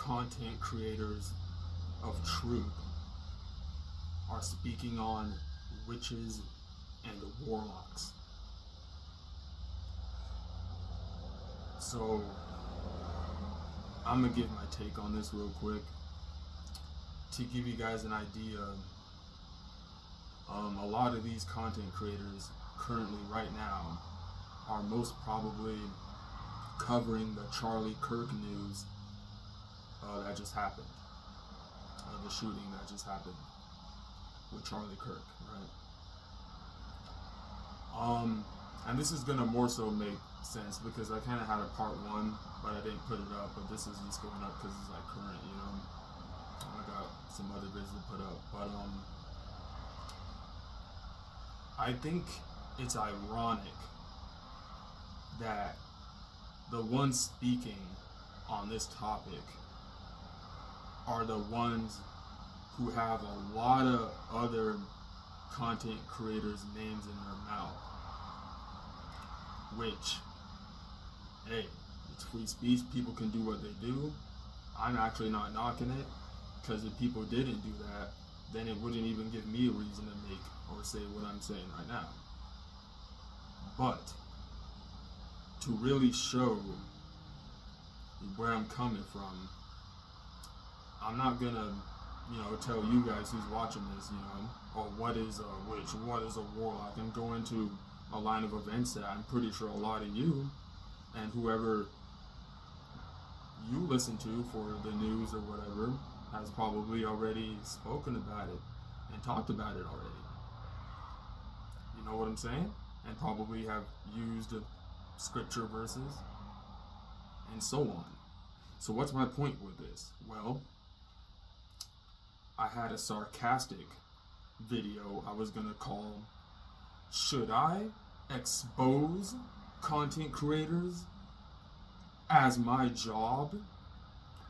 content creators of truth are speaking on witches and warlocks. So, I'm gonna give my take on this real quick to give you guys an idea. A lot of these content creators currently, right now, are most probably covering the Charlie Kirk news that just happened, the shooting that just happened with Charlie Kirk, right? And this is gonna more so make sense because I kind of had a part one, but I didn't put it up. But this is just going up because it's like current, you know. I got some other vids to put up, but I think it's ironic that the ones speaking on this topic are the ones who have a lot of other content creators' names in their mouth. Which, hey, it's free speech. People can do what they do. I'm actually not knocking it, because if people didn't do that, then it wouldn't even give me a reason to make or say what I'm saying right now. But to really show where I'm coming from, I'm not gonna, tell you guys who's watching this, or what is a witch, what is a warlock, and go into a line of events that I'm pretty sure a lot of you and whoever you listen to for the news or whatever has probably already spoken about it and talked about it already. You know what I'm saying? And probably have used scripture verses and so on. So what's my point with this? Well, I had a sarcastic video I was gonna call, should I expose content creators as my job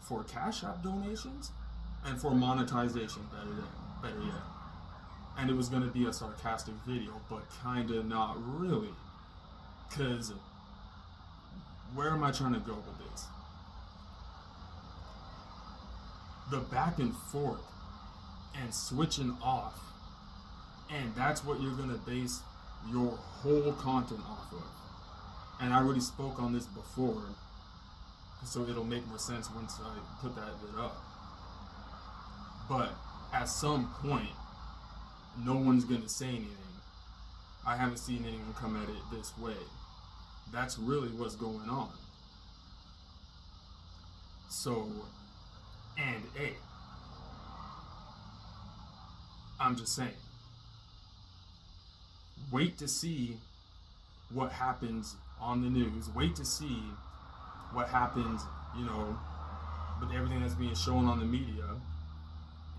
for Cash App donations and for monetization, better yet. And it was going to be a sarcastic video, but kind of not really. Because where am I trying to go with this? The back and forth and switching off, and that's what you're going to base your whole content off of. And I already spoke on this before, so it'll make more sense once I put that bit up. But at some point, no one's gonna say anything. I haven't seen anyone come at it this way. That's really what's going on. So, and A, I'm just saying, wait to see what happens on the news. Wait to see what happens, with everything that's being shown on the media,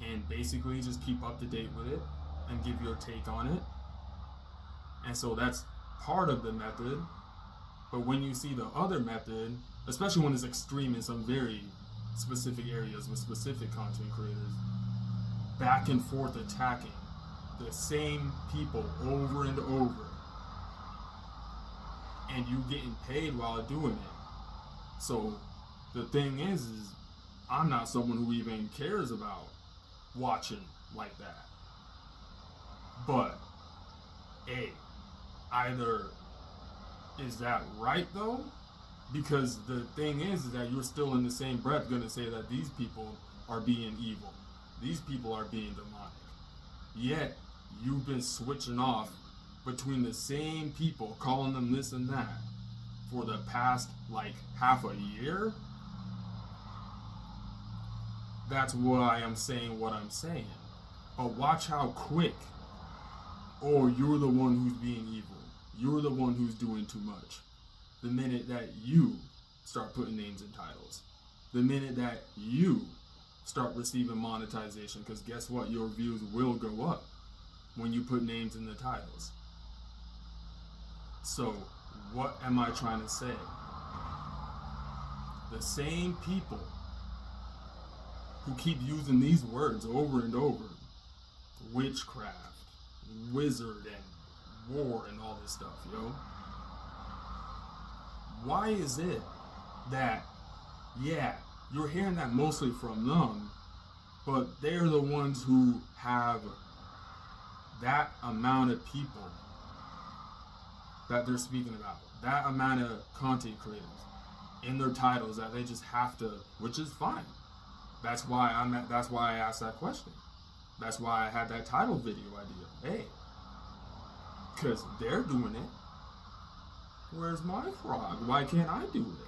and basically just keep up to date with it and give your take on it. And so that's part of the method. But when you see the other method, especially when it's extreme in some very specific areas with specific content creators, back and forth attacking the same people over and over, and you getting paid while doing it. So the thing is I'm not someone who even cares about watching like that. But either is that right though? Because the thing is that you're still in the same breath going to say that these people are being evil. These people are being demonic. Yet you've been switching off between the same people, calling them this and that for the past half a year. That's why I'm saying what I'm saying. But watch how quick, you're the one who's being evil. You're the one who's doing too much. The minute that you start putting names in titles. The minute that you start receiving monetization, because guess what? Your views will go up when you put names in the titles. So, what am I trying to say? The same people who keep using these words over and over, witchcraft, wizard, and war, and all this stuff, why is it that, You're hearing that mostly from them, but they're the ones who have that amount of people that they're speaking about, that amount of content creators in their titles that they just have to, which is fine. That's why I asked that question. That's why I had that title video idea. Hey, because they're doing it. Where's my frog? Why can't I do it?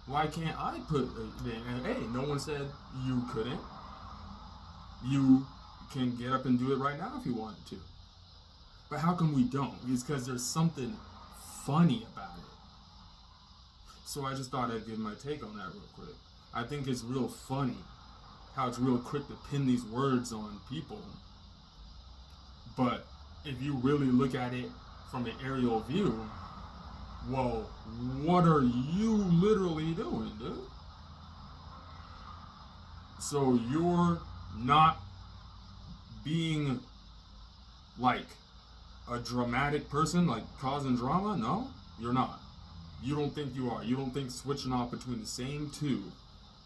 Why can't I put it in? Hey, no one said you couldn't. You can get up and do it right now if you wanted to. But how come we don't? It's because there's something funny about it. So I just thought I'd give my take on that real quick. I think it's real funny how it's real quick to pin these words on people. But if you really look at it from an aerial view, well, what are you literally doing, dude? So you're not being like a dramatic person, like causing drama? No, you're not. You don't think you are. You don't think switching off between the same two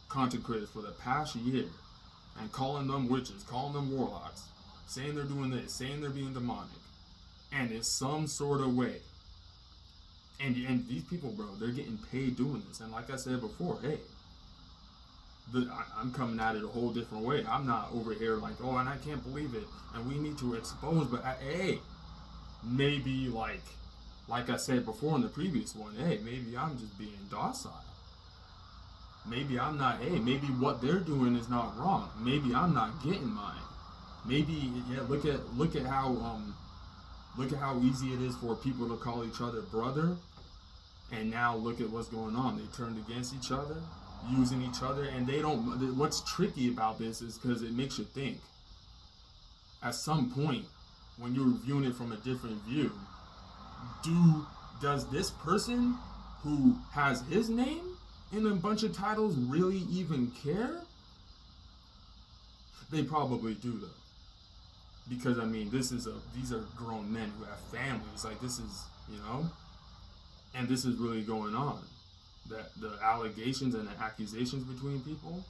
content creators for the past year and calling them witches, calling them warlocks, saying they're doing this, saying they're being demonic, and in some sort of way. And these people, bro, they're getting paid doing this. And like I said before, hey, I'm coming at it a whole different way. I'm not over here like, oh, and I can't believe it, and we need to expose. But hey, maybe like I said before in the previous one, hey, maybe I'm just being docile. Maybe I'm not. Hey, maybe what they're doing is not wrong. Maybe I'm not getting mine. Maybe look at how easy it is for people to call each other brother. And now look at what's going on. They turned against each other, using each other, and they don't. What's tricky about this is because it makes you think. At some point, when you're viewing it from a different view, does this person who has his name in a bunch of titles really even care? They probably do though, because I mean, these are grown men who have families. Like this is, and this is really going on. That the allegations and the accusations between people.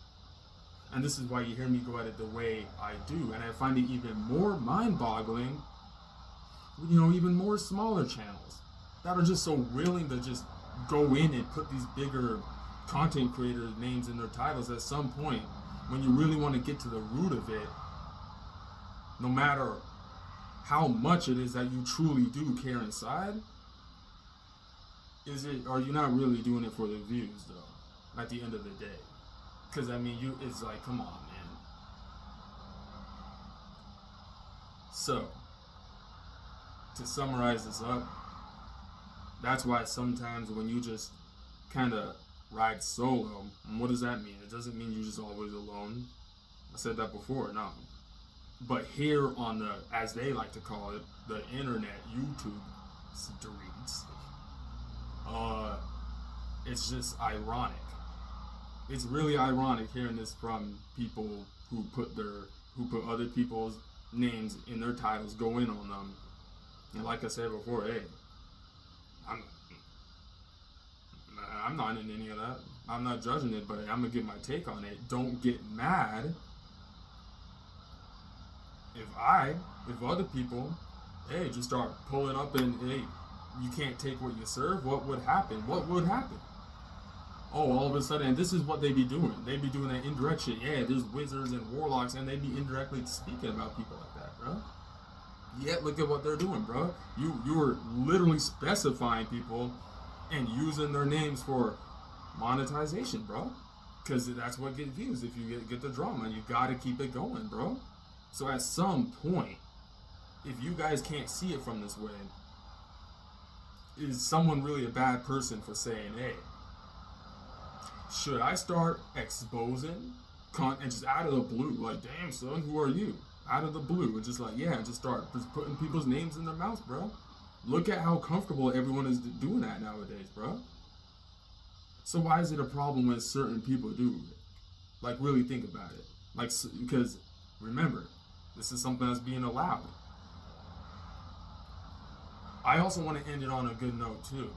And this is why you hear me go at it the way I do. And I find it even more mind-boggling, even more smaller channels that are just so willing to just go in and put these bigger content creators' names in their titles. At some point, when you really want to get to the root of it, no matter how much it is that you truly do care inside, are you not really doing it for the views though, at the end of the day? Because I mean, it's like, come on, man. So, to summarize this up, that's why sometimes when you just kind of ride solo, and what does that mean? It doesn't mean you're just always alone. I said that before, no. But here on the, as they like to call it, the internet, YouTube streets, it's just ironic. It's really ironic hearing this from people who put other people's names in their titles, go in on them. And like I said before, hey, I'm not in any of that. I'm not judging it, but I'm gonna give my take on it. Don't get mad if other people, hey, just start pulling up and, hey, you can't take what you serve. What would happen? What would happen? Oh, all of a sudden, and this is what they be doing. They be doing that indirect shit. Yeah, there's wizards and warlocks, and they be indirectly speaking about people like that, bro. Yeah, look at what they're doing, bro. You are literally specifying people and using their names for monetization, bro. Because that's what gets views. If you get the drama, you gotta keep it going, bro. So at some point, if you guys can't see it from this way, is someone really a bad person for saying, hey, should I start exposing and just out of the blue, like, damn son, who are you? Out of the blue, and just like, yeah, just start just putting people's names in their mouths, bro. Look at how comfortable everyone is doing that nowadays, bro. So why is it a problem when certain people do it? Like, really think about it. Like, because remember, this is something that's being allowed. I also want to end it on a good note too.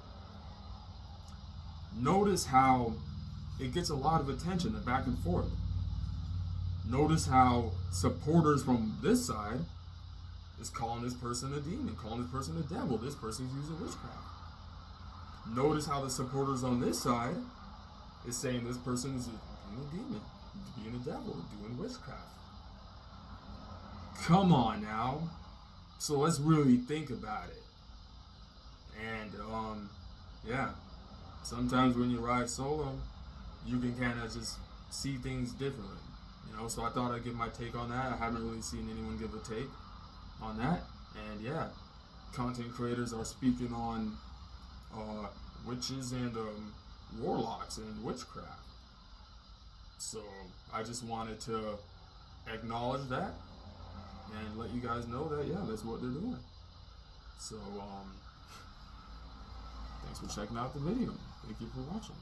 Notice how it gets a lot of attention, the back and forth. Notice how supporters from this side is calling this person a demon, calling this person a devil. This person's using witchcraft. Notice how the supporters on this side is saying this person is being a demon, being a devil, doing witchcraft. Come on now. So let's really think about it. And yeah, sometimes when you ride solo, you can kind of just see things differently. You know, so I thought I'd give my take on that. I haven't really seen anyone give a take on that. And yeah, content creators are speaking on witches and warlocks and witchcraft. So I just wanted to acknowledge that and let you guys know that, yeah, that's what they're doing. So thanks for checking out the video. Thank you for watching.